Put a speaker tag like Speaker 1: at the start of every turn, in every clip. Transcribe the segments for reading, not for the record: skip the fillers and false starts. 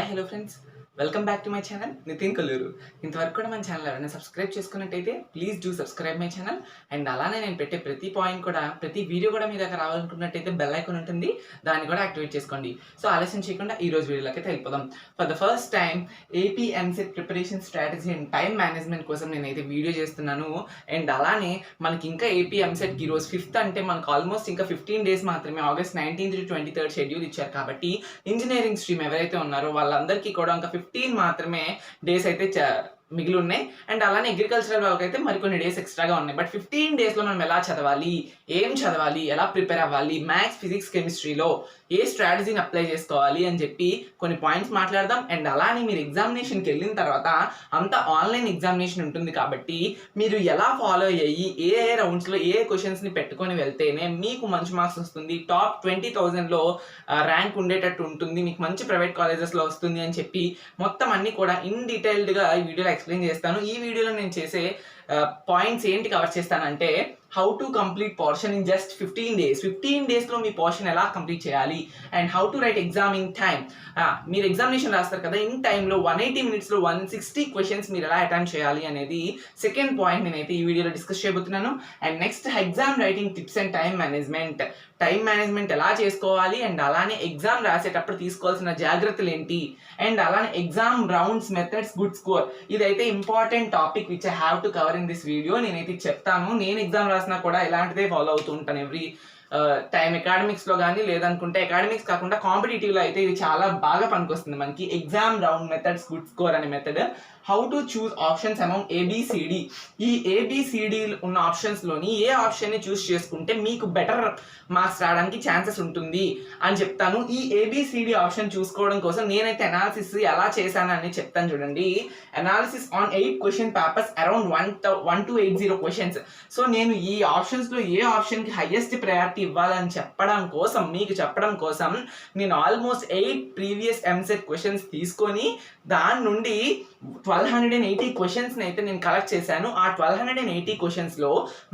Speaker 1: Hello friends, welcome back to my channel Nitin Kalluru. ఇంతవరకు కూడా మన ఛానల్ ఎవరైనా సబ్స్క్రైబ్ చేసుకున్నట్టయితే please do subscribe my channel. And అలానే నేను పెట్టే ప్రతి పాయింట్ కూడా, ప్రతి వీడియో కూడా మీ దగ్గర రావాలనుకున్నట్టయితే బెల్ ఐకాన్ ఉంటుంది, దాన్ని కూడా యాక్టివేట్ చేసుకోండి. సో ఆలస్యం చేయకుండా ఈ రోజు వీడియోలోకి వెళ్ళిపోదాం. For the first time AP EAMCET preparation strategy and time management కోసం నేనైతే వీడియో చేస్తున్నాను. అండ్ అలానే మనకి ఇంకా ఏపీ ఎంసెట్కి ఈరోజు 5th అంటే మనకు ఆల్మోస్ట్ ఇంకా 15 days మాత్రమే. August 19th to 23rd schedule ఇచ్చారు కాబట్టి ఇంజనీరింగ్ స్ట్రీమ్ ఎవరైతే ఉన్నారో వాళ్ళందరికీ కూడా ఇంకా 15 మాత్రమే డేస్ అయితే మిగిలి ఉన్నాయి. అండ్ అలానే అగ్రికల్చరల్ వాళ్ళకి అయితే మరికొన్ని డేస్ ఎక్స్ట్రాగా ఉన్నాయి. బట్ 15 daysలో మనం ఎలా చదవాలి, ఏం చదవాలి, ఎలా ప్రిపేర్ అవ్వాలి, మ్యాథ్స్, ఫిజిక్స్, కెమిస్ట్రీలో ఏ స్ట్రాటజీని అప్లై చేసుకోవాలి అని చెప్పి కొన్ని పాయింట్స్ మాట్లాడదాం. అండ్ అలానే మీరు ఎగ్జామినేషన్కి వెళ్ళిన తర్వాత అంతా ఆన్లైన్ ఎగ్జామినేషన్ ఉంటుంది కాబట్టి మీరు ఎలా ఫాలో అయ్యి ఏ రౌండ్స్లో ఏ క్వశ్చన్స్ని పెట్టుకొని వెళ్తేనే మీకు మంచి మార్క్స్ వస్తుంది, టాప్ 20,000లో ర్యాంక్ ఉండేటట్టు ఉంటుంది, మీకు మంచి ప్రైవేట్ కాలేజెస్లో వస్తుంది అని చెప్పి మొత్తం అన్ని కూడా ఇన్ డీటెయిల్డ్గా ఈ వీడియోలో ఎక్స్ప్లెయిన్ చేస్తాను. ఈ వీడియోలో నేను చేసే పాయింట్స్ ఏంటి కవర్ చేస్తానంటే, how to complete portion in just 15 days. 15 daysలో మీ పోర్షన్ ఎలా కంప్లీట్ చేయాలి, and how to write exam in time. మీరు ఎగ్జామినేషన్ రాస్తారు కదా, ఇన్ టైంలో 180 minutesలో 160 క్వశ్చన్స్ మీరు ఎలా అటెంప్ట్ చేయాలి అనేది సెకండ్ పాయింట్ నేనైతే ఈ వీడియోలో డిస్కస్ చేయబోతున్నాను. And next exam writing tips and time management. Time management ఎలా చేసుకోవాలి, అండ్ అలానే ఎగ్జామ్ రాసేటప్పుడు తీసుకోవాల్సిన జాగ్రత్తలు ఏంటి, అండ్ అలానే exam rounds, methods, good score. ఇదైతే important topic which I have to cover in this video. నేనైతే చెప్తాను, నేను ఎగ్జామ్ రాసినా కూడా ఇలాంటిదే ఫాలో అవుతూ ఉంటాను ఎవ్రీ టైం. అకాడమిక్స్లో కానీ లేదనుకుంటే అకాడమిక్స్ కాకుండా కాంపిటేటివ్లో అయితే ఇది చాలా బాగా పనికొస్తుంది మనకి. Exam round methods, good score అనే method. How to choose options among A B C D. ఈ ఏబిసిడి ఉన్న ఆప్షన్స్లోని ఏ ఆప్షన్ని చూస్ చేసుకుంటే మీకు బెటర్ మార్క్స్ రావడానికి ఛాన్సెస్ ఉంటుంది అని చెప్తాను. ఈ ఏబిసిడి ఆప్షన్ చూసుకోవడం కోసం నేనైతే అనాలిసిస్ ఎలా చేశాను అని చెప్తాను చూడండి. Analysis on 8 question papers around 1 to 80 questions. So నేను ఈ ఆప్షన్స్లో ఏ ఆప్షన్కి హైయెస్ట్ ప్రయారిటీ ఇవ్వాలని మీకు చెప్పడం కోసం నేను ఆల్మోస్ట్ 8 ప్రీవియస్ ఎంసెట్ క్వశ్చన్స్ తీసుకొని దాని నుండి 1280 క్వశ్చన్స్ని అయితే నేను కలెక్ట్ చేశాను. ఆ 1280 క్వశ్చన్స్లో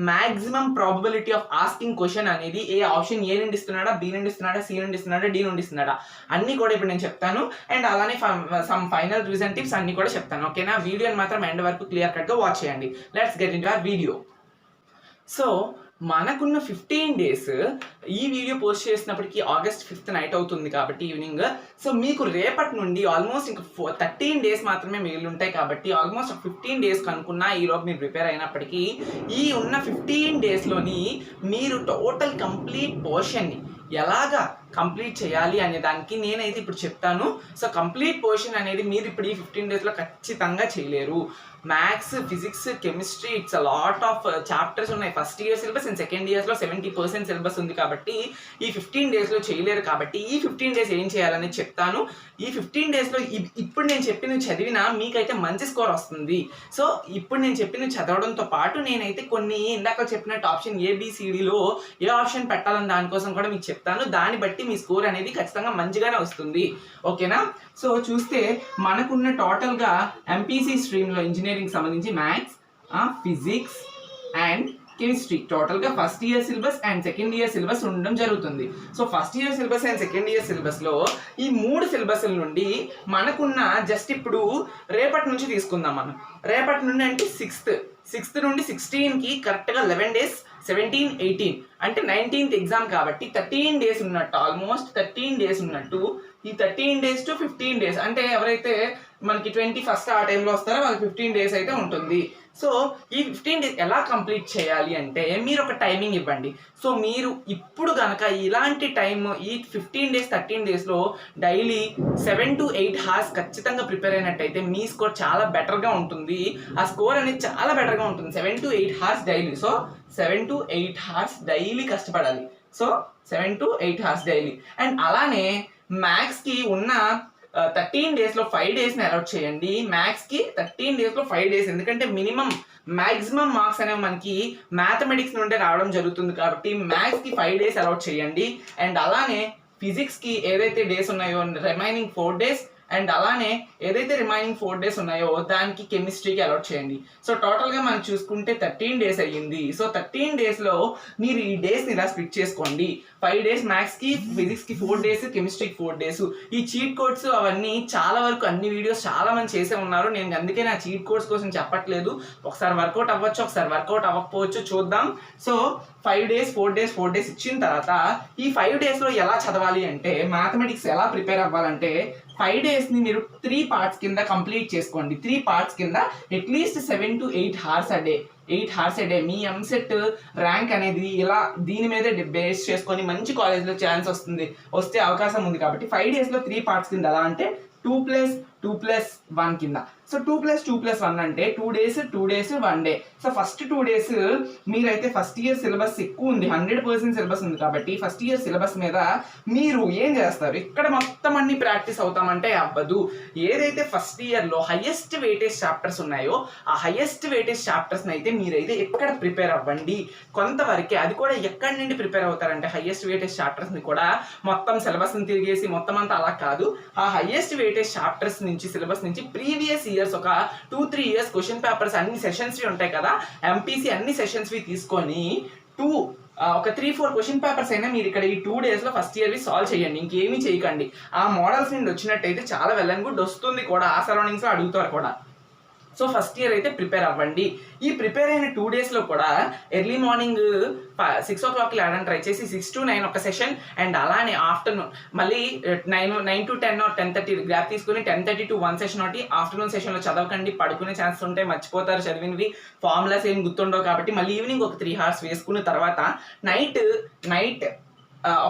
Speaker 1: maximum probability of asking question అనేది ఏ ఆప్షన్ ఏ నుండి ఇస్తున్నాడా, బి నుండి ఇస్తున్నాడా, సి నుండి ఇస్తున్నాడా, డి నుండి ఇస్తున్నాడా అన్నీ కూడా ఇప్పుడు నేను చెప్తాను. అండ్ అలానే సమ్ ఫైనల్ రివిజన్ టిప్స్ అన్నీ కూడా చెప్తాను. ఓకేనా, వీడియోని మాత్రం ఎండ్ వరకు క్లియర్ కట్గా వాచ్ చేయండి. Let's get in to our video. So మనకున్న 15 days, ఈ వీడియో పోస్ట్ చేసినప్పటికీ August 5th నైట్ అవుతుంది కాబట్టి ఈవినింగ్. సో మీకు రేపటి నుండి ఆల్మోస్ట్ ఇంకా 13 days మాత్రమే మిగిలి ఉంటాయి కాబట్టి ఆల్మోస్ట్ 15 days కనుక్కున్నా ఈరోజు మీరు ప్రిపేర్ అయినప్పటికీ ఈ ఉన్న 15 daysలోని మీరు టోటల్ కంప్లీట్ పోర్షన్ని ఎలాగా కంప్లీట్ చేయాలి అనే దానికి నేనైతే ఇప్పుడు చెప్తాను. సో కంప్లీట్ పోర్షన్ అనేది మీరు ఇప్పుడు ఈ 15 daysలో ఖచ్చితంగా చేయలేరు. Maths, physics, chemistry, it's a lot of chapters ఉన్నాయి. First year syllabus and second ఇయర్స్లో 70% సిలబస్ ఉంది కాబట్టి ఈ 15 daysలో చేయలేరు. కాబట్టి ఈ 15 days ఏం చేయాలని చెప్తాను. ఈ 15 daysలో ఇప్పుడు నేను చెప్పినవి చదివినా మీకైతే మంచి స్కోర్ వస్తుంది. సో ఇప్పుడు నేను చెప్పినవి చదవడంతో పాటు నేనైతే కొన్ని ఇందాక చెప్పినట్టు ఆప్షన్ ఏబిసిడిలో ఏ ఆప్షన్ పెట్టాలని దానికోసం కూడా మీకు చెప్తాను. దాన్ని బట్టి మీ స్కోర్ అనేది ఖచ్చితంగా మంచిగానే వస్తుంది. ఓకేనా, సో చూస్తే మనకున్న టోటల్గా ఎంపీసీ స్ట్రీమ్లో ఇంజనీరింగ్ సంబంధించి మ్యాథ్స్, ఫిజిక్స్ అండ్ కెమిస్ట్రీ టోటల్గా first year syllabus and second year syllabus ఉండడం జరుగుతుంది. So first year syllabus and second year సిలబస్లో ఈ 3 సిలబస్ల నుండి మనకున్న జస్ట్ ఇప్పుడు రేపటి నుంచి తీసుకుందాం. మనం రేపటి నుండి అంటే 6th నుండి 16కి కరెక్ట్గా 11 days, 17, 18 అంటే 19th ఎగ్జామ్ కాబట్టి 13 days ఉన్నట్టు, ఆల్మోస్ట్ 13 days ఉన్నట్టు. ఈ 13 days to 15 days అంటే ఎవరైతే మనకి 21st ఆ టైంలో వస్తారో వాళ్ళకి 15 days అయితే ఉంటుంది. సో ఈ 15 days ఎలా కంప్లీట్ చేయాలి అంటే మీరు ఒక టైమింగ్ ఇవ్వండి. సో మీరు ఇప్పుడు కనుక ఇలాంటి టైం ఈ 15 days 13 daysలో డైలీ 7 to 8 hours ఖచ్చితంగా ప్రిపేర్ అయినట్టయితే మీ స్కోర్ చాలా బెటర్గా ఉంటుంది. ఆ స్కోర్ అనేది చాలా బెటర్గా ఉంటుంది. 7 to 8 hours daily. So 7 to 8 hours daily కష్టపడాలి. So 7 to 8 hours daily. And అలానే మ్యాథ్స్కి ఉన్న 13 daysలో 5 daysని అలౌట్ చేయండి. మ్యాథ్స్కి 13 daysలో 5 days, ఎందుకంటే మ్యాక్సిమం మార్క్స్ అనేవి మనకి మ్యాథమెటిక్స్ నుండే రావడం జరుగుతుంది కాబట్టి మ్యాథ్స్కి 5 days అలౌట్ చేయండి. అండ్ అలానే ఫిజిక్స్కి ఏదైతే డేస్ ఉన్నాయో రిమైనింగ్ 4 days అండ్ అలానే ఏదైతే రిమైనింగ్ 4 days ఉన్నాయో దానికి కెమిస్ట్రీకి అలాట్ చేయండి. సో టోటల్గా మనం చూసుకుంటే 13 days అయ్యింది. సో 13 daysలో మీరు ఈ డేస్ని ఇలా స్ప్లిట్ చేసుకోండి. 5 days మ్యాథ్స్కి, ఫిజిక్స్కి 4 days, కెమిస్ట్రీకి 4 days. ఈ చీట్ కోడ్స్ అవన్నీ చాలా వరకు అన్ని వీడియోస్ చాలా మంది చేసే ఉన్నారు. నేను అందుకే నా చీట్ కోడ్స్ కోసం చెప్పట్లేదు. ఒకసారి వర్కౌట్ అవ్వచ్చు, ఒకసారి వర్కౌట్ అవ్వకపోవచ్చు, చూద్దాం. సో 5 days, 4 days, 4 days ఇచ్చిన తర్వాత ఈ 5 daysలో ఎలా చదవాలి అంటే, మ్యాథమెటిక్స్ ఎలా ప్రిపేర్ అవ్వాలంటే 5 daysని మీరు 3 parts కింద కంప్లీట్ చేసుకోండి. 3 parts కింద at least 7 to 8 hours a day. 8 hours a day. Me EAMCET rank అనేది ఇలా దీని మీదే బేస్ చేసుకొని మంచి కాలేజ్లో ఛాన్స్ వస్తే అవకాశం ఉంది. కాబట్టి 5 daysలో 3 parts కింద ఎలా అంటే 2+2+1 కింద. సో 2+2+1 అంటే 2 days 2 days 1 day. So first 2 days మీరైతే ఫస్ట్ ఇయర్ సిలబస్ ఎక్కువ ఉంది, 100% సిలబస్ ఉంది కాబట్టి ఫస్ట్ ఇయర్ సిలబస్ మీద మీరు ఏం చేస్తారు, ఇక్కడ మొత్తం అన్ని ప్రాక్టీస్ అవుతామంటే అవ్వదు. ఏదైతే ఫస్ట్ ఇయర్లో హైయెస్ట్ వెయిటేజ్ చాప్టర్స్ ఉన్నాయో ఆ హైయెస్ట్ వెయిటేజ్ చాప్టర్స్ని అయితే మీరైతే ఎక్కడ ప్రిపేర్ అవ్వండి కొంతవరకే. అది కూడా ఎక్కడి నుండి ప్రిపేర్ అవుతారంటే హైయెస్ట్ వెయిటేజ్ చాప్టర్స్ని కూడా మొత్తం సిలబస్ని తిరిగేసి మొత్తం అంతా అలా కాదు. ఆ హైయెస్ట్ వెయిటేజ్ చాప్టర్స్ నుంచి సిలబస్ నుంచి ప్రీవియస్ ఇయర్స్ ఒక 2-3 years క్వశ్చన్ పేపర్స్ అన్ని సెషన్స్వి ఉంటాయి కదా, ఎంపీసీ అన్ని సెషన్స్వి తీసుకొని ఒక 3-4 క్వశ్చన్ పేపర్స్ అయినా మీరు ఇక్కడ ఈ 2 daysలో ఫస్ట్ ఇయర్వి సాల్వ్ చేయండి. ఇంకేమీ చేయకండి. ఆ మోడల్స్ నుండి వచ్చినట్టయితే చాలా వెల్ అండ్ గుడ్ వస్తుంది కూడా, ఆ సరౌండింగ్స్లో అడుగుతారు కూడా. సో ఫస్ట్ ఇయర్ అయితే ప్రిపేర్ అవ్వండి. ఈ ప్రిపేర్ అయిన 2 daysలో కూడా ఎర్లీ మార్నింగ్ 6 o'clock లేవడానికి ట్రై చేసి 6 to 9 ఒక సెషన్, అండ్ అలానే ఆఫ్టర్నూన్ మళ్ళీ 9 to 10 or 10:30 గ్యాప్ తీసుకుని 10:30 to 1 సెషన్ ఒకటి. ఆఫ్టర్నూన్ సెషన్లో చదవకండి, పడుకునే ఛాన్సెస్ ఉంటాయి, మర్చిపోతారు చదివినవి, ఫార్ములాస్ ఏం గుర్తుండవు. కాబట్టి మళ్ళీ ఈవినింగ్ ఒక 3 hours వేసుకున్న తర్వాత నైట్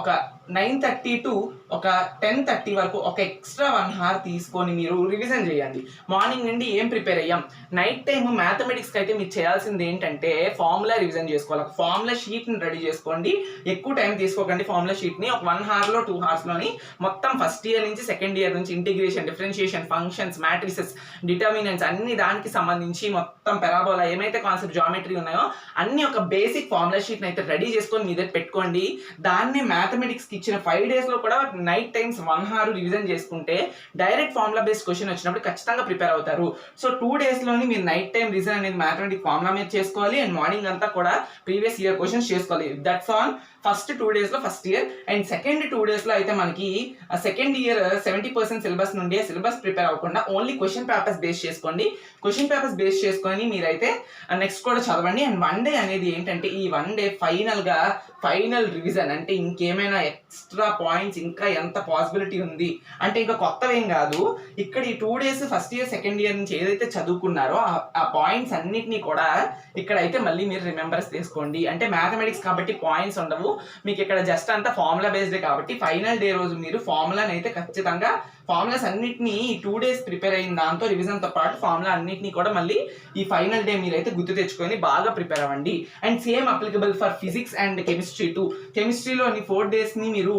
Speaker 1: ఒక 9:30 to ఒక 10:30 వరకు ఒక ఎక్స్ట్రా 1 hour తీసుకొని మీరు రివిజన్ చేయండి. మార్నింగ్ నుండి ఏం ప్రిపేర్ అయ్యాం, నైట్ టైం మ్యాథమెటిక్స్కి అయితే మీరు చేయాల్సింది ఏంటంటే ఫార్ములా రివిజన్ చేసుకోవాలి. ఒక ఫార్ములా షీట్ని రెడీ చేసుకోండి. ఎక్కువ టైం తీసుకోకండి. ఫార్ములా షీట్ని ఒక 1 hourలో 2 hoursలోని మొత్తం ఫస్ట్ ఇయర్ నుంచి సెకండ్ ఇయర్ నుంచి integration, differentiation, functions, matrices, determinants అన్ని దానికి సంబంధించి మొత్తం పెరాబోలా ఏమైతే కాన్సెప్ట్ జామెట్రీ ఉన్నాయో అన్ని ఒక బేసిక్ ఫార్ములా షీట్ని అయితే రెడీ చేసుకొని మీ దగ్గర పెట్టుకోండి. దాన్ని మ్యాథమెటిక్స్కి ఇచ్చిన 5 daysలో కూడా నైట్ టైమ్స్ 1 hour రివిజన్ చేసుకుంటే డైరెక్ట్ ఫార్ములా బేస్డ్ క్వశ్చన్ వచ్చినప్పుడు ఖచ్చితంగా ప్రిపేర్ అవుతారు. సో 2 daysలోని మీరు నైట్ టైం రివిజన్ అనేది మ్యాథమెటిక్స్ ఫార్ములా మీద చేసుకోవాలి, అండ్ మార్నింగ్ అంతా కూడా ప్రీవియస్ ఇయర్ క్వశ్చన్స్ చేసుకోవాలి. దట్స్ ఆల్ ఫస్ట్ 2 daysలో ఫస్ట్ ఇయర్. అండ్ సెకండ్ 2 daysలో అయితే మనకి సెకండ్ ఇయర్ 70% సిలబస్ నుండి సిలబస్ ప్రిపేర్ అవ్వకుండా ఓన్లీ క్వశ్చన్ పేపర్స్ బేస్ చేసుకోండి. క్వశ్చన్ పేపర్స్ బేస్ చేసుకొని మీరైతే నెక్స్ట్ కూడా చదవండి. అండ్ 1 day అనేది ఏంటంటే ఈ 1 day ఫైనల్ రివిజన్ అంటే ఇంకేమైనా ఎక్స్ట్రా పాయింట్స్ ఇంకా ఎంత పాసిబిలిటీ ఉంది అంటే ఇంకా కొత్తవేం కాదు. ఇక్కడ ఈ 2 days first year second year నుంచి ఏదైతే చదువుకున్నారో ఆ పాయింట్స్ అన్నిటినీ కూడా ఇక్కడ అయితే మళ్ళీ మీరు రిమెంబర్స్ చేసుకోండి. అంటే మ్యాథమెటిక్స్ కాబట్టి పాయింట్స్ ఉండవు మీకు, ఇక్కడ జస్ట్ అంతా ఫార్ములా బేస్డే కాబట్టి ఫైనల్ డే రోజు మీరు ఫార్ములాని అయితే ఖచ్చితంగా ఫార్ములాస్ అన్నిటినీ 2 days ప్రిపేర్ అయిన దాంతో రివిజన్తో పాటు ఫార్ములా అన్నిటినీ కూడా మళ్ళీ ఈ ఫైనల్ డే మీరైతే గుర్తు తెచ్చుకొని బాగా ప్రిపేర్ అవ్వండి. And same applicable for physics and chemistry too. కెమిస్ట్రీలోని 4 daysని మీరు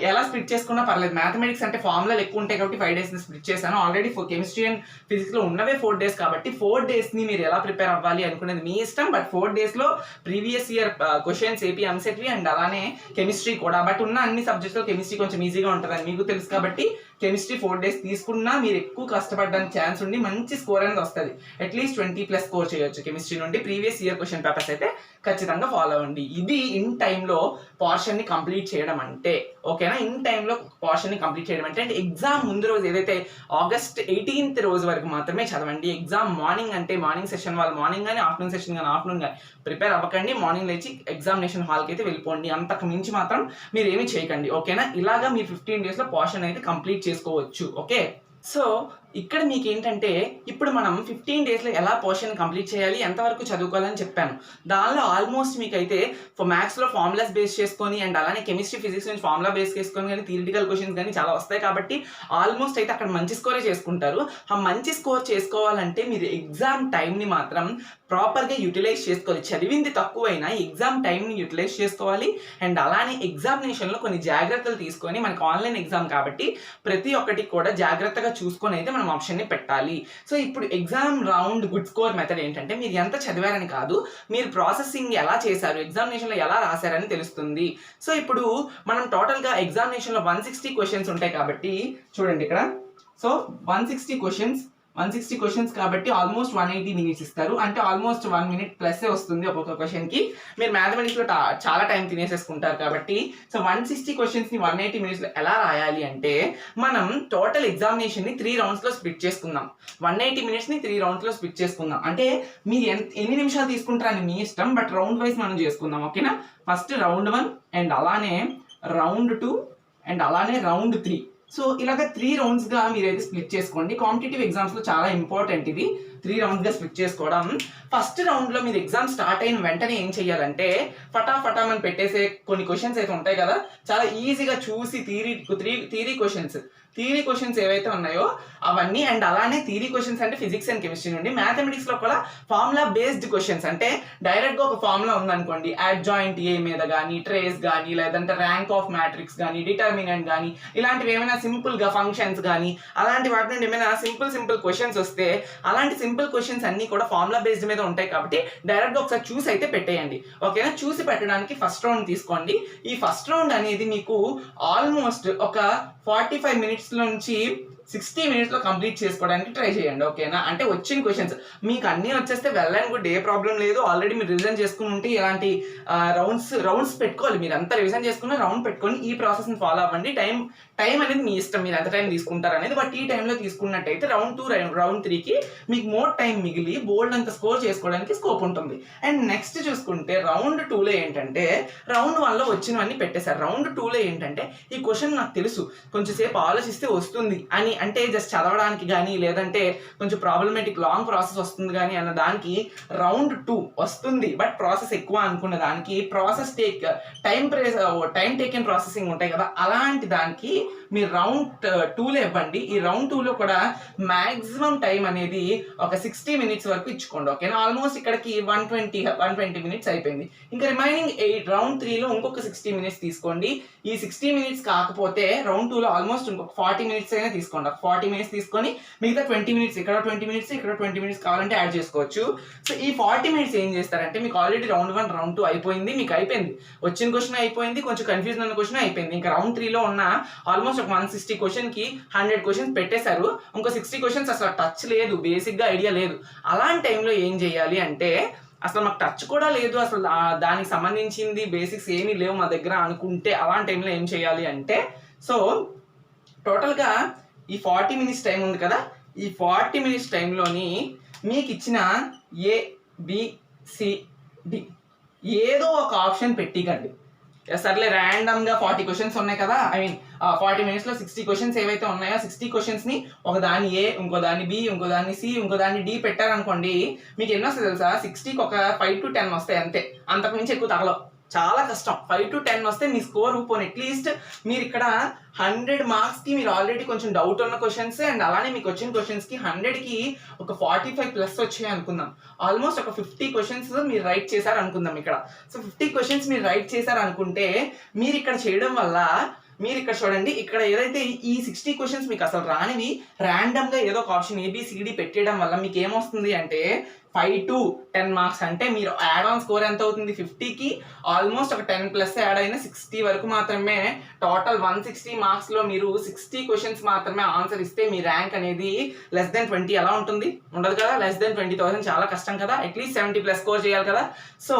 Speaker 1: ఎలా స్ప్లిట్ చేసుకున్నా పర్లేదు. మ్యాథమెటిక్స్ అంటే ఫార్ములాలు ఎక్కువ ఉంటాయి కాబట్టి 5 daysని స్ప్లిట్ చేశాను. ఆల్రెడీ కెమిస్ట్రీ అండ్ ఫిజిక్స్లో ఉన్నవే 4 days కాబట్టి 4 daysని మీరు ఎలా ప్రిపేర్ అవ్వాలి అనుకునేది మీ ఇష్టం. బట్ 4 daysలో ప్రీవియస్ ఇయర్ క్వశ్చన్స్ ఏపీ ఎంసెట్వి అండ్ అలానే కెమిస్ట్రీ కూడా. బట్ ఉన్న అన్ని సబ్జెక్ట్స్లో కెమిస్ట్రీ కొంచెం ఈజీగా ఉంటుందని మీకు తెలుసు కాబట్టి కెమిస్ట్రీ 4 days తీసుకున్నా మీరు ఎక్కువ కష్టపడడానికి ఛాన్స్ ఉండి మంచి స్కోర్ అనేది వస్తుంది. అట్లీస్ట్ 20+ స్కోర్ చేయొచ్చు కెమిస్ట్రీ నుండి. ప్రీవియస్ ఇయర్ క్వశ్చన్ పేపర్స్ అయితే ఖచ్చితంగా ఫాలో అవ్వండి. ఇది ఇన్ టైంలో పోర్షన్ని కంప్లీట్ చేయడం అంటే, ఓకేనా? ఇన్ టైంలో పోర్షన్ని కంప్లీట్ చేయడం అంటే ఎగ్జామ్ ముందు రోజు ఏదైతే August 18th రోజు వరకు మాత్రమే చదవండి. ఎగ్జామ్ మార్నింగ్ అంటే మార్నింగ్ సెషన్ వాళ్ళు మార్నింగ్ కానీ ఆఫ్టర్నూన్ సెషన్ కానీ ఆఫ్టర్నూన్ కానీ ప్రిపేర్ అవ్వకండి. మార్నింగ్ లేచి ఎగ్జామినేషన్ హాల్కి అయితే వెళ్ళిపోండి. అంతకు మించి మాత్రం మీరు ఏమీ చేయకండి, ఓకేనా? ఇలాగా మీరు 15 daysలో పోర్షన్ అయితే కంప్లీట్ చేసుకోవచ్చు. ఓకే, సో ఇక్కడ మీకు ఏంటంటే ఇప్పుడు మనం 15 daysలో ఎలా పోర్షన్ కంప్లీట్ చేయాలి, ఎంతవరకు చదువుకోవాలని చెప్పాను. దానిలో ఆల్మోస్ట్ మీకైతే మ్యాథ్స్లో ఫార్ములాస్ బేస్ చేసుకొని అండ్ అలానే కెమిస్ట్రీ ఫిజిక్స్ నుంచి ఫార్ములా బేస్ చేసుకొని కానీ థియరిటికల్ క్వశ్చన్స్ కానీ చాలా వస్తాయి కాబట్టి ఆల్మోస్ట్ అయితే అక్కడ మంచి స్కోరే చేసుకుంటారు. ఆ మంచి స్కోర్ చేసుకోవాలంటే మీరు ఎగ్జామ్ టైంని మాత్రం ప్రాపర్గా యూటిలైజ్ చేసుకోవాలి. చదివింది తక్కువైనా ఎగ్జామ్ టైంని యూటిలైజ్ చేసుకోవాలి. అండ్ అలానే ఎగ్జామినేషన్లో కొన్ని జాగ్రత్తలు తీసుకొని, మనకు ఆన్లైన్ ఎగ్జామ్ కాబట్టి ప్రతి ఒక్కటి కూడా జాగ్రత్తగా చూసుకొని అయితే మనం ఆప్షన్ని పెట్టాలి. సో ఇప్పుడు exam round good score method ఏంటంటే మీరు ఎంత చదివారని కాదు, మీరు ప్రాసెసింగ్ ఎలా చేశారు, ఎగ్జామినేషన్లో ఎలా రాశారని తెలుస్తుంది. సో ఇప్పుడు మనం టోటల్గా ఎగ్జామినేషన్లో 160 క్వశ్చన్స్ ఉంటాయి కాబట్టి చూడండి ఇక్కడ సో 160 క్వశ్చన్స్ కాబట్టి ఆల్మోస్ట్ 180 మినిట్స్ ఇస్తారు. అంటే ఆల్మోస్ట్ 1 మినిట్ ప్లస్ వస్తుంది ఒక్కొక్క క్వశ్చన్కి. మీరు మ్యాథమెటిక్స్లో చాలా టైం తినేసేసుకుంటారు కాబట్టి సో 160 క్వశ్చన్స్ని 180 మినిట్స్లో ఎలా రాయాలి అంటే మనం టోటల్ ఎగ్జామినేషన్ని 3 రౌండ్స్లో స్ప్లిట్ చేసుకుందాం. 180 మినిట్స్ని 3 రౌండ్స్లో స్ప్లిట్ చేసుకుందాం. అంటే మీరు ఎన్ని నిమిషాలు తీసుకుంటారని మీ ఇష్టం, బట్ రౌండ్ వైజ్ మనం చేసుకుందాం. ఓకేనా? ఫస్ట్ రౌండ్ 1 అండ్ అలానే రౌండ్ 2 అండ్ అలానే రౌండ్ 3. సో ఇలాగ 3 రౌండ్స్గా మీరైతే స్ప్లిట్ చేసుకోండి. కాంపిటేటివ్ ఎగ్జామ్స్లో చాలా ఇంపార్టెంట్ ఇది 3 రౌండ్స్గా స్ప్లిట్ చేసుకోవడం. ఫస్ట్ రౌండ్లో మీరు ఎగ్జామ్ స్టార్ట్ అయిన వెంటనే ఏం చేయాలంటే ఫటాఫటా మనం పెట్టేసే కొన్ని క్వశ్చన్స్ అయితే ఉంటాయి కదా, చాలా ఈజీగా చూసి థియరీ క్వశ్చన్స్ ఏవైతే ఉన్నాయో అవన్నీ, అండ్ అలానే థియరీ క్వశ్చన్స్ అంటే ఫిజిక్స్ అండ్ కెమిస్ట్రీ నుండి. మ్యాథమెటిక్స్లో కూడా ఫార్ములా బేస్డ్ క్వశ్చన్స్, అంటే డైరెక్ట్గా ఒక ఫార్ములా ఉందనుకోండి, అడ్జాయింట్ ఏ మీద కానీ, ట్రేస్ కానీ, లేదంటే ర్యాంక్ ఆఫ్ మ్యాట్రిక్స్ కానీ, డిటర్మినెంట్ కానీ, ఇలాంటివి ఏమైనా సింపుల్గా ఫంక్షన్స్ కానీ అలాంటి వాటి నుండి ఏమైనా సింపుల్ క్వశ్చన్స్ వస్తే అలాంటి సింపుల్ క్వశ్చన్స్ అన్నీ కూడా ఫార్ములా బేస్డ్ మీద ఉంటాయి కాబట్టి డైరెక్ట్గా ఒకసారి చూసి అయితే పెట్టేయండి. ఓకేనా? చూసి పెట్టడానికి ఫస్ట్ రౌండ్ తీసుకోండి. ఈ ఫస్ట్ రౌండ్ అనేది మీకు ఆల్మోస్ట్ ఒక 45 మినిట్స్ నుంచి 60 మినిట్స్లో కంప్లీట్ చేసుకోవడానికి ట్రై చేయండి. ఓకేనా? అంటే వచ్చిన క్వశ్చన్స్ మీకు అన్నీ వచ్చేస్తే well and good, A problem లేదు. ఆల్రెడీ మీరు రివిజన్ చేసుకుని ఉంటే ఇలాంటి రౌండ్స్ పెట్టుకోవాలి. మీరు అంతా రివిజన్ చేసుకుని రౌండ్ పెట్టుకొని ఈ ప్రాసెస్ని ఫాలో అవ్వండి. టైం అనేది మీ ఇష్టం, మీరు ఎంత టైం తీసుకుంటారు అనేది. బట్ ఈ టైంలో తీసుకున్నట్టయితే రౌండ్ 2 రౌండ్ 3కి మీకు మోర్ టైం మిగిలి బోల్డ్ అంత స్కోర్ చేసుకోవడానికి స్కోప్ ఉంటుంది. అండ్ నెక్స్ట్ చూసుకుంటే రౌండ్ 2లో ఏంటంటే రౌండ్ 1లో వచ్చినవన్నీ పెట్టేశారు. రౌండ్ 2లో ఏంటంటే ఈ క్వశ్చన్ నాకు తెలుసు, కొంచెం సేపు ఆలోచిస్తే వస్తుంది అని, అంటే జస్ట్ చదవడానికి కానీ లేదంటే కొంచెం ప్రాబ్లమేటిక్ లాంగ్ ప్రాసెస్ వస్తుంది కానీ అన్న దానికి రౌండ్ 2 వస్తుంది. బట్ ప్రాసెస్ ఎక్కువ అనుకున్న దానికి ప్రాసెస్ టైం టేకెన్ ప్రాసెసింగ్ ఉంటాయి కదా, అలాంటి దానికి మీరు రౌండ్ 2లో ఇవ్వండి. ఈ రౌండ్ 2లో కూడా మ్యాక్సిమం టైం అనేది ఒక 60 మినిట్స్ వరకు ఇచ్చుకోండి. ఓకేనా? ఆల్మోస్ట్ ఇక్కడికి 120 మినిట్స్ అయిపోయింది. ఇంకా రిమైనింగ్ 8 రౌండ్ 3లో ఇంకొక 60 మినిట్స్ తీసుకోండి. ఈ 60 మినిట్స్ కాకపోతే రౌండ్ 2లో ఆల్మోస్ట్ ఇంకొక 40 మినిట్స్ అయినా తీసుకోండి. 40 మినిట్స్ తీసుకొని మిగతా 20 మినిట్స్, ఇక్కడ 20 మినిట్స్, ఇక్కడ 20 మినిట్స్ కావాలంటే యాడ్ చేసుకోవచ్చు. సో ఈ 40 మినిట్స్ ఏం చేస్తారంటే మీకు ఆల్రెడీ రౌండ్ 1 రౌండ్ 2 అయిపోయింది, మీకు అయిపోయింది, వచ్చిన క్వశ్చన్ అయిపోయింది, కొంచెం కన్ఫ్యూజన్ ఉన్న క్వశ్చన్ అయిపోయింది. ఇంకా రౌండ్ 3లో ఉన్న ఆల్మోస్ట్ ఒక 160 క్వశ్చన్కి 100 క్వశ్చన్స్ పెట్టేశారు. ఇంకో 60 క్వశ్చన్స్ అసలు టచ్ లేదు, బేసిక్గా ఐడియా లేదు. అలాంటి టైంలో ఏం చేయాలి అంటే అసలు మాకు టచ్ కూడా లేదు, అసలు దానికి సంబంధించింది బేసిక్స్ ఏమీ లేవు మా దగ్గర అనుకుంటే అలాంటి టైంలో ఏం చేయాలి అంటే సో టోటల్గా ఈ 40 మినిట్స్ టైం ఉంది కదా, ఈ 40 మినిట్స్ టైంలోని మీకు ఇచ్చిన ABCD ఏదో ఒక ఆప్షన్ పెట్టికండి. సర్లే ర్యాండమ్గా 40 క్వశ్చన్స్ ఉన్నాయి కదా, 40 మినిట్స్లో 60 క్వశ్చన్స్ ఏవైతే ఉన్నాయో 60 క్వశ్చన్స్ని ఒక దాన్ని A, ఇంకో దాన్ని B, ఇంకో దాన్ని C, ఇంకో దాన్ని D పెట్టారనుకోండి, మీకు ఎన్ని వస్తాయి తెలుసా? 60కి ఒక 5 to 10 వస్తాయి అంతే, అంతకు మించి ఎక్కువ తగలవు. చాలా కష్టం. 5 to 10 వస్తే మీ స్కోర్ పోనీ అట్లీస్ట్ మీరు ఇక్కడ 100 మార్క్స్కి మీరు ఆల్రెడీ కొంచెం డౌట్ ఉన్న క్వశ్చన్స్ అండ్ అలానే మీకు వచ్చిన క్వశ్చన్స్కి 100కి ఒక 45 ప్లస్ వచ్చాయి అనుకుందాం. ఆల్మోస్ట్ ఒక 50 క్వశ్చన్స్ మీరు రైట్ చేశారు అనుకుందాం ఇక్కడ. సో 50 క్వశ్చన్స్ మీరు రైట్ చేశారు అనుకుంటే మీరు ఇక్కడ చేయడం వల్ల మీరు ఇక్కడ చూడండి, ఇక్కడ ఏదైతే ఈ 60 క్వశ్చన్స్ మీకు అసలు రానివి ర్యాండమ్గా ఏదో ఒక ఆప్షన్ ABCD పెట్టేయడం వల్ల మీకు ఏమొస్తుంది అంటే 5 to 10 మార్క్స్. అంటే మీరు యాడ్ ఆన్ స్కోర్ ఎంత అవుతుంది? 50కి ఆల్మోస్ట్ ఒక 10 ప్లస్ యాడ్ అయిన 60 వరకు మాత్రమే. టోటల్ 160 మార్క్స్లో మీరు 60 క్వశ్చన్స్ మాత్రమే ఆన్సర్ ఇస్తే మీ ర్యాంక్ అనేది లెస్ దెన్ 20 ఎలా ఉంటుంది? ఉండదు కదా. లెస్ దెన్ 20,000 చాలా కష్టం కదా, అట్లీస్ట్ 70 ప్లస్ స్కోర్ చేయాలి కదా. సో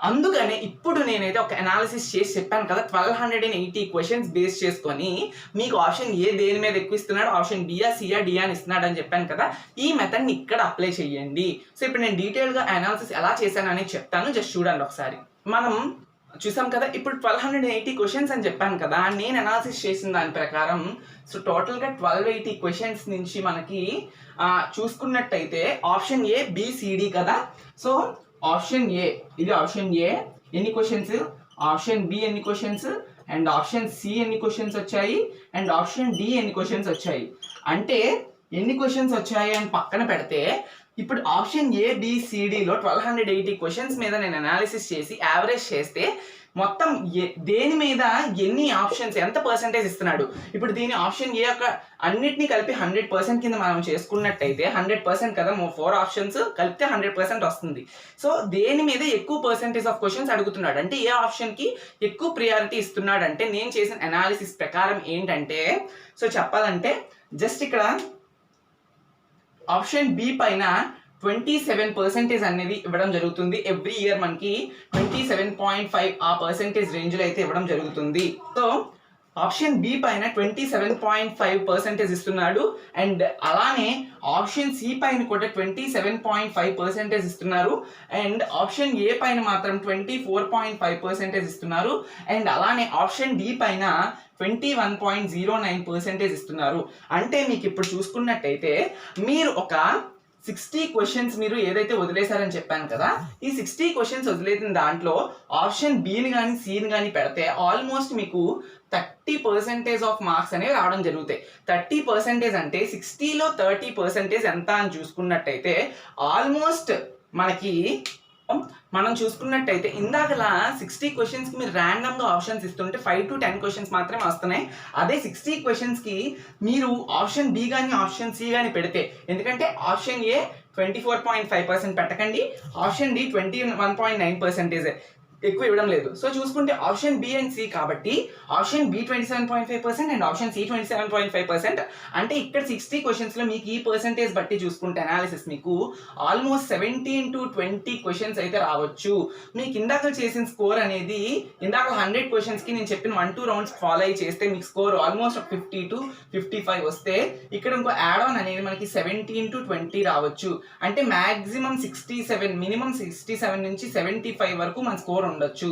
Speaker 1: అందుకనే ఇప్పుడు నేనైతే ఒక అనాలిసిస్ చేసి చెప్పాను కదా, 1280 క్వశ్చన్స్ బేస్ చేసుకొని మీకు ఆప్షన్ ఏ దేని మీద ఎక్కువ ఇస్తున్నాడు, ఆప్షన్ బియా సియా డియా అని ఇస్తున్నాడు అని చెప్పాను కదా. ఈ మెథడ్ని ఇక్కడ అప్లై చేయండి. సో ఇప్పుడు నేను డీటెయిల్గా అనాలిసిస్ ఎలా చేశాను అనేది చెప్తాను, జస్ట్ చూడండి ఒకసారి. మనం చూసాం కదా, ఇప్పుడు 1280 క్వశ్చన్స్ అని చెప్పాను కదా, నేను అనాలిసిస్ చేసిన దాని ప్రకారం సో టోటల్గా 1280 క్వశ్చన్స్ నుంచి మనకి చూసుకున్నట్టయితే ఆప్షన్ ఏ BCD కదా. సో ఆప్షన్ ఏ, ఇది ఆప్షన్ ఏ ఎన్ని క్వశ్చన్స్, ఆప్షన్ బి ఎన్ని క్వశ్చన్స్, అండ్ ఆప్షన్ సి ఎన్ని క్వశ్చన్స్ వచ్చాయి, అండ్ ఆప్షన్ డి ఎన్ని క్వశ్చన్స్ వచ్చాయి. అంటే ఎన్ని క్వశ్చన్స్ వచ్చాయి అని పక్కన పెడితే ఇప్పుడు ఆప్షన్ ABCDలో 1280 క్వశ్చన్స్ మీద నేను అనాలిసిస్ చేసి యావరేజ్ చేస్తే మొత్తం దేని మీద ఎన్ని ఆప్షన్స్ ఎంత పర్సెంటేజ్ ఇస్తున్నాడు. ఇప్పుడు దీని ఆప్షన్ ఏ యొక్క అన్నిటినీ కలిపి 100% కింద మనం చేసుకున్నట్టయితే 100% కదా, 4 ఆప్షన్స్ కలిపితే 100% వస్తుంది. సో దేని మీద ఎక్కువ పర్సెంటేజ్ ఆఫ్ క్వశ్చన్స్ అడుగుతున్నాడు అంటే ఏ ఆప్షన్కి ఎక్కువ ప్రియారిటీ ఇస్తున్నాడు అంటే నేను చేసిన అనాలిసిస్ ప్రకారం ఏంటంటే సో చెప్పాలంటే జస్ట్ ఇక్కడ ఆప్షన్ బి పైన 27% అనేది ఇవ్వడం జరుగుతుంది. ఎవ్రీ ఇయర్ మనకి 27.5 ఆ పర్సెంటేజ్ రేంజ్లో అయితే ఇవ్వడం జరుగుతుంది. సో ఆప్షన్ బి పైన 27.5% ఇస్తున్నాడు. అండ్ అలానే ఆప్షన్ సి పైన కూడా 27.5% ఇస్తున్నారు. అండ్ ఆప్షన్ ఏ పైన మాత్రం 24.5% ఇస్తున్నారు. అండ్ అలానే ఆప్షన్ డి పైన 21.09% ఇస్తున్నారు. అంటే మీకు ఇప్పుడు చూసుకున్నట్టయితే మీరు ఒక 60 క్వశ్చన్స్ మీరు ఏదైతే వదిలేశారని చెప్పాను కదా, ఈ 60 క్వశ్చన్స్ వదిలేసిన దాంట్లో ఆప్షన్ బిని కానీ సిని కానీ పెడితే ఆల్మోస్ట్ మీకు 30% ఆఫ్ మార్క్స్ అనేవి రావడం జరుగుతాయి. 30% అంటే 60లో 30% ఎంత అని చూసుకున్నట్టయితే ఆల్మోస్ట్ మనం చూసుకున్నట్టయితే ఇందాకలా 60 క్వశ్చన్స్కి మీరు ర్యాండమ్గా ఆప్షన్స్ ఇస్తుంటే 5 to 10 క్వశ్చన్స్ మాత్రమే వస్తున్నాయి. అదే 60 క్వశ్చన్స్కి మీరు ఆప్షన్ బి కానీ ఆప్షన్ సి కానీ పెడితే, ఎందుకంటే ఆప్షన్ ఏ 24.5% పెట్టకండి, ఆప్షన్ డి 21.9% ఎక్కువ ఇవ్వడం లేదు. సో చూసుకుంటే ఆప్షన్ బి అండ్ సి కాబట్టి option B 27.5% and option C 27.5%. అంటే ఇక్కడ 60 క్వశ్చన్స్లో మీకు ఈ పర్సెంటేజ్ బట్టి చూసుకుంటే అనాలిసిస్ మీకు ఆల్మోస్ట్ 17 to 20 క్వశ్చన్స్ అయితే రావచ్చు. మీకు ఇందాక చేసిన స్కోర్ అనేది ఇందాక 100 క్వశ్చన్స్కి నేను చెప్పిన 1-2 రౌండ్స్ ఫాలో అయ్యి చేస్తే మీకు స్కోర్ ఆల్మోస్ట్ 50 to 55 వస్తే ఇక్కడ ఇంకో యాడ్ ఆన్ అనేది మనకి 17 to 20 రావచ్చు. అంటే మ్యాక్సిమం 67, మినిమం 67 నుంచి 75 వరకు మన స్కోర్ ఉండొచ్చు.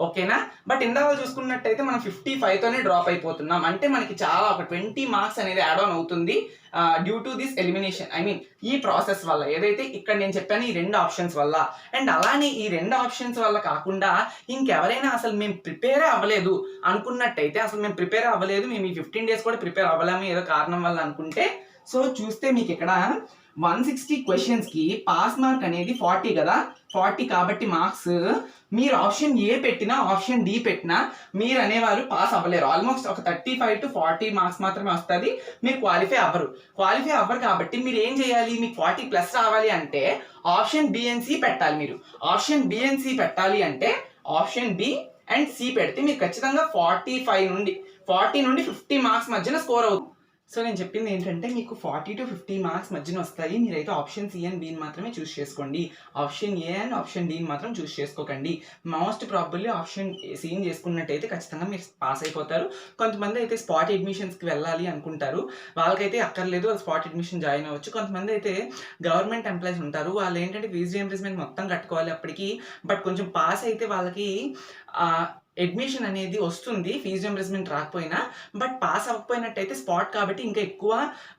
Speaker 1: ఓకేనా? బట్ ఇందాక చూసుకున్నట్టయితే మనం 55తోనే డ్రాప్ అయిపోతున్నాం. అంటే మనకి చాలా ఒక 20 మార్క్స్ అనేది యాడ్ ఆన్ అవుతుంది due to this elimination, I mean ఈ ప్రాసెస్ వల్ల, ఏదైతే ఇక్కడ నేను చెప్పాను ఈ 2 ఆప్షన్స్ వల్ల. అండ్ అలానే ఈ 2 ఆప్షన్స్ వల్ల కాకుండా ఇంకెవరైనా అసలు మేము ప్రిపేరే అవ్వలేదు అనుకున్నట్టయితే, అసలు మేము ప్రిపేర్ అవ్వలేదు, మేము ఈ 15 days కూడా ప్రిపేర్ అవ్వలేము ఏదో కారణం వల్ల అనుకుంటే, సో చూస్తే మీకు ఇక్కడ 160 క్వశ్చన్స్కి పాస్ మార్క్ అనేది 40 కదా, 40 కాబట్టి మార్క్స్ మీరు ఆప్షన్ ఏ పెట్టినా ఆప్షన్ డి పెట్టినా మీరు అనేవారు పాస్ అవ్వలేరు. ఆల్మోస్ట్ ఒక 35 to 40 మార్క్స్ మాత్రమే వస్తుంది, మీరు క్వాలిఫై అవ్వరు కాబట్టి మీరు ఏం చేయాలి, మీకు 40+ రావాలి అంటే ఆప్షన్ బి అండ్ సి పెట్టాలి. మీరు ఆప్షన్ బి అండ్ సి పెట్టాలి అంటే ఆప్షన్ బి అండ్ సి పెడితే మీరు ఖచ్చితంగా 40 నుండి 50 మార్క్స్ మధ్యన స్కోర్ అవుతుంది. సో నేను చెప్పింది ఏంటంటే మీకు 40 to 50 మార్క్స్ మధ్యన వస్తాయి. మీరైతే ఆప్షన్ సి అండ్ బిని మాత్రమే చూస్ చేసుకోండి. ఆప్షన్ ఏ అండ్ ఆప్షన్ డిని మాత్రం చూస్ చేసుకోకండి. మోస్ట్ ప్రాబబ్లీ ఆప్షన్ సిని చేసుకున్నట్టయితే ఖచ్చితంగా మీరు పాస్ అయిపోతారు. కొంతమంది అయితే స్పాట్ అడ్మిషన్స్కి వెళ్ళాలి అనుకుంటారు, వాళ్ళకైతే అక్కర్లేదు, వాళ్ళు స్పాట్ అడ్మిషన్ జాయిన్ అవ్వచ్చు. కొంతమంది అయితే గవర్నమెంట్ ఎంప్లాయీస్ ఉంటారు, వాళ్ళు ఏంటంటే ఫీజు రీయింబర్స్మెంట్ మొత్తం కట్టుకోవాలి అప్పటికి. బట్ కొంచెం పాస్ అయితే వాళ్ళకి అడ్మిషన్ అనేది వస్తుంది, ఫీజు రీయింబర్స్మెంట్ రాకపోయినా. బట్ పాస్ అవ్వకపోయినట్టయితే స్పాట్ కాబట్టి ఇంకా ఎక్కువ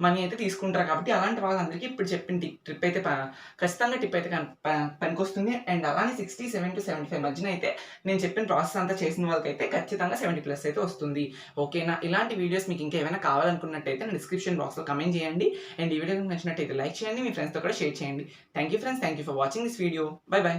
Speaker 1: మనీ అయితే తీసుకుంటారు. కాబట్టి అలాంటి వాళ్ళందరికీ ఇప్పుడు చెప్పిన ట్రిప్ అయితే ఖచ్చితంగా టిప్ అయితే పనికొస్తుంది. అండ్ అలానే 67 to 75 మధ్యన అయితే నేను చెప్పిన ప్రాసెస్ అంతా చేసిన వాళ్ళకైతే ఖచ్చితంగా 70+ అయితే వస్తుంది. ఓకేనా? ఇలాంటి వీడియోస్ మీకు ఇంకా ఏమైనా కావాలనుకున్నట్టయితే నేను డిస్క్రిప్షన్ బాక్స్లో కమెంట్ చేయండి. అండ్ ఈ వీడియో నచ్చినట్టయితే లైక్ చేయండి, మీ ఫ్రెండ్స్తో కూడా షేర్ చేయండి. Thank you friends, thank you for watching this video. By by.